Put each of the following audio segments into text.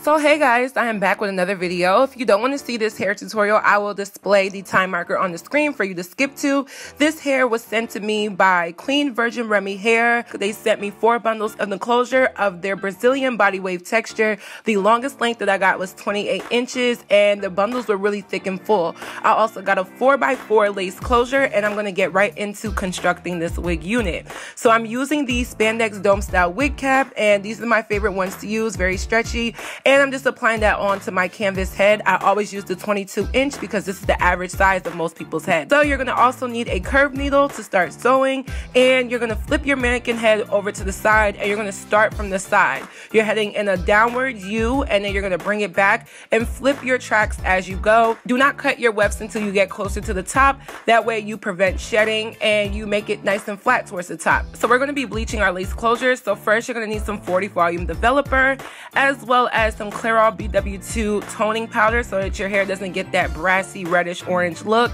So hey guys, I am back with another video. If you don't want to see this hair tutorial, I will display the time marker on the screen for you to skip to. This hair was sent to me by Clean Virgin Remy Hair. They sent me 4 bundles of the closure of their Brazilian body wave texture. The longest length that I got was 28 inches and the bundles were really thick and full. I also got a 4x4 lace closure and I'm going to get right into constructing this wig unit. So I'm using the spandex dome style wig cap and these are my favorite ones to use, very stretchy. And I'm just applying that onto my canvas head. I always use the 22 inch because this is the average size of most people's heads. So you're going to also need a curved needle to start sewing, and you're going to flip your mannequin head over to the side and you're going to start from the side. You're heading in a downward U and then you're going to bring it back and flip your tracks as you go. Do not cut your wefts until you get closer to the top. That way you prevent shedding and you make it nice and flat towards the top. So we're going to be bleaching our lace closures. So first you're going to need some 40 volume developer as well as some Clairol BW2 toning powder so that your hair doesn't get that brassy reddish orange look.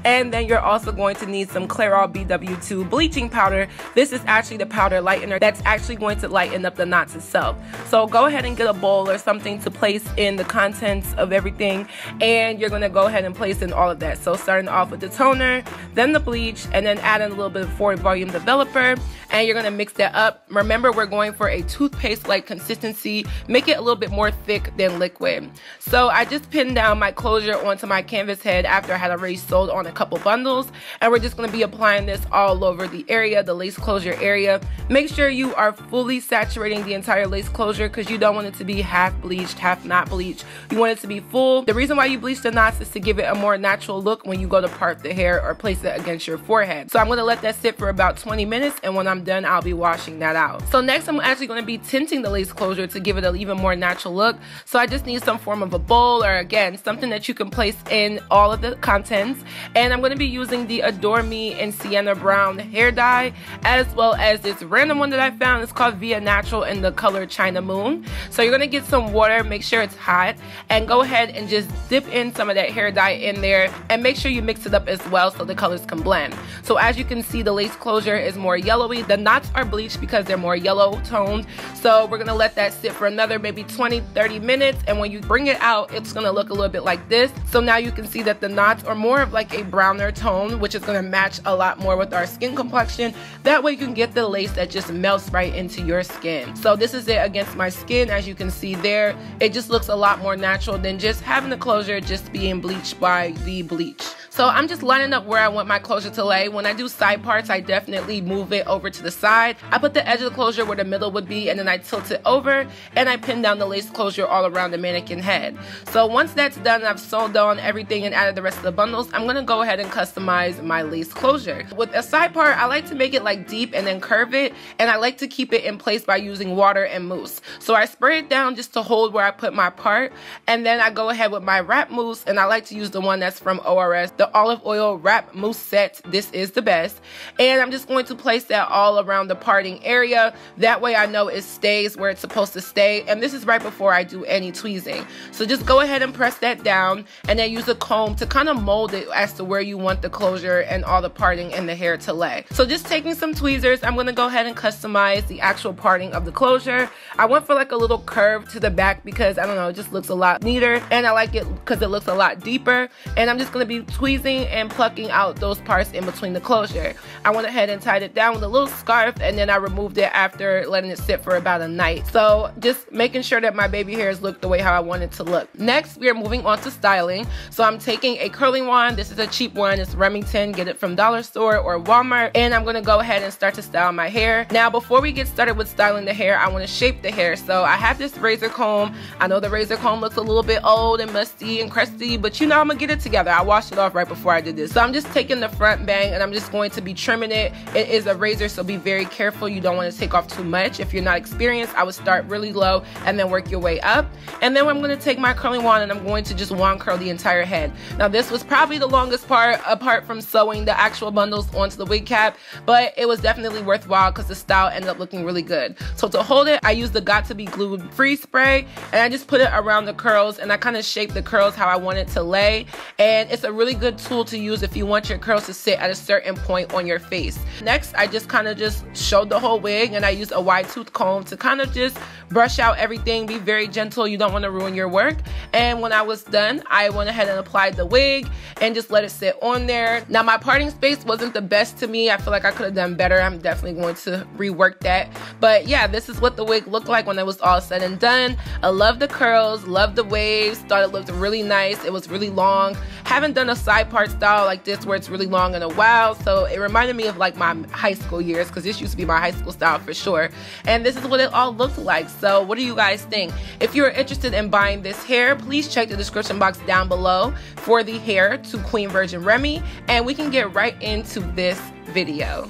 And then you're also going to need some Clairol BW2 bleaching powder. This is actually the powder lightener that's actually going to lighten up the knots itself. So go ahead and get a bowl or something to place in the contents of everything, and you're going to go ahead and place in all of that. So starting off with the toner, then the bleach, and then add in a little bit of 40 volume developer, and you're going to mix that up. Remember, we're going for a toothpaste like consistency. Make it a little bit more thick than liquid. So I just pinned down my closure onto my canvas head after I had already sewed on a couple bundles, and we're just going to be applying this all over the area, the lace closure area. Make sure you are fully saturating the entire lace closure because you don't want it to be half bleached, half not bleached. You want it to be full. The reason why you bleach the knots is to give it a more natural look when you go to part the hair or place it against your forehead. So I'm going to let that sit for about 20 minutes, and when I'm done, I'll be washing that out. So next I'm actually going to be tinting the lace closure to give it an even more natural look. So I just need some form of a bowl or again something that you can place in all of the contents, and I'm going to be using the Adore Me in Sienna Brown hair dye as well as this random one that I found. It's called Via Natural in the color China Moon. So you're going to get some water, make sure it's hot, and go ahead and just dip in some of that hair dye in there and make sure you mix it up as well so the colors can blend. So as you can see, the lace closure is more yellowy. The knots are bleached because they're more yellow toned. So we're going to let that sit for another maybe 20-30 minutes, and when you bring it out, it's going to look a little bit like this. So now you can see that the knots are more of like a browner tone, which is going to match a lot more with our skin complexion. That way you can get the lace that just melts right into your skin. So this is it against my skin. As you can see there, it just looks a lot more natural than just having the closure just being bleached by the bleach. So I'm just lining up where I want my closure to lay. When I do side parts, I definitely move it over to the side. I put the edge of the closure where the middle would be, and then I tilt it over and I pin down the lace closure all around the mannequin head. So once that's done, I've sewed on everything and added the rest of the bundles, I'm gonna go ahead and customize my lace closure. With a side part, I like to make it like deep and then curve it, and I like to keep it in place by using water and mousse. So I spray it down just to hold where I put my part, and then I go ahead with my wrap mousse, and I like to use the one that's from ORS, the olive oil wrap mousse set. This is the best, and I'm just going to place that all around the parting area. That way I know it stays where it's supposed to stay, and this is right before I do any tweezing. So just go ahead and press that down and then use a comb to kind of mold it as to where you want the closure and all the parting and the hair to lay. So just taking some tweezers, I'm going to go ahead and customize the actual parting of the closure. I went for like a little curve to the back because I don't know, it just looks a lot neater, and I like it because it looks a lot deeper, and I'm just going to be tweezing and plucking out those parts in between the closure. I went ahead and tied it down with a little scarf, and then I removed it after letting it sit for about a night. So just making sure that my baby hairs look the way how I want it to look. Next, we are moving on to styling. So I'm taking a curling wand. This is a cheap one. It's Remington. Get it from Dollar Store or Walmart. And I'm going to go ahead and start to style my hair. Now, before we get started with styling the hair, I want to shape the hair. So I have this razor comb. I know the razor comb looks a little bit old and musty and crusty, but you know I'm going to get it together. I washed it off right before I did this. So I'm just taking the front bang and I'm just going to be trimming it. It is a razor, so be very careful. You don't want to take off too much. If you're not experienced, I would start really low and then work your way up. And then I'm going to take my curling wand and I'm going to just wand curl the entire head. Now this was probably the longest part apart from sewing the actual bundles onto the wig cap, but it was definitely worthwhile because the style ended up looking really good. So to hold it, I used the Got To Be Glued Free spray, and I just put it around the curls, and I kind of shaped the curls how I want it to lay. And it's a really good tool to use if you want your curls to sit at a certain point on your face. Next, I just kind of just showed the whole wig, and I used a wide tooth comb to kind of just brush out everything, be very gentle. You don't want to ruin your work. And when I was done, I went ahead and applied the wig and just let it sit on there. Now my parting space wasn't the best to me. I feel like I could have done better. I'm definitely going to rework that. But yeah, this is what the wig looked like when it was all said and done. I love the curls, love the waves, thought it looked really nice. It was really long. Haven't done a side part style like this where it's really long in a while, so it reminded me of like my high school years, because this used to be my high school style for sure. And this is what it all looked like. So what do you guys think? If you're interested in buying this hair, please check the description box down below for the hair to Queen Virgin Remy, and we can get right into this video.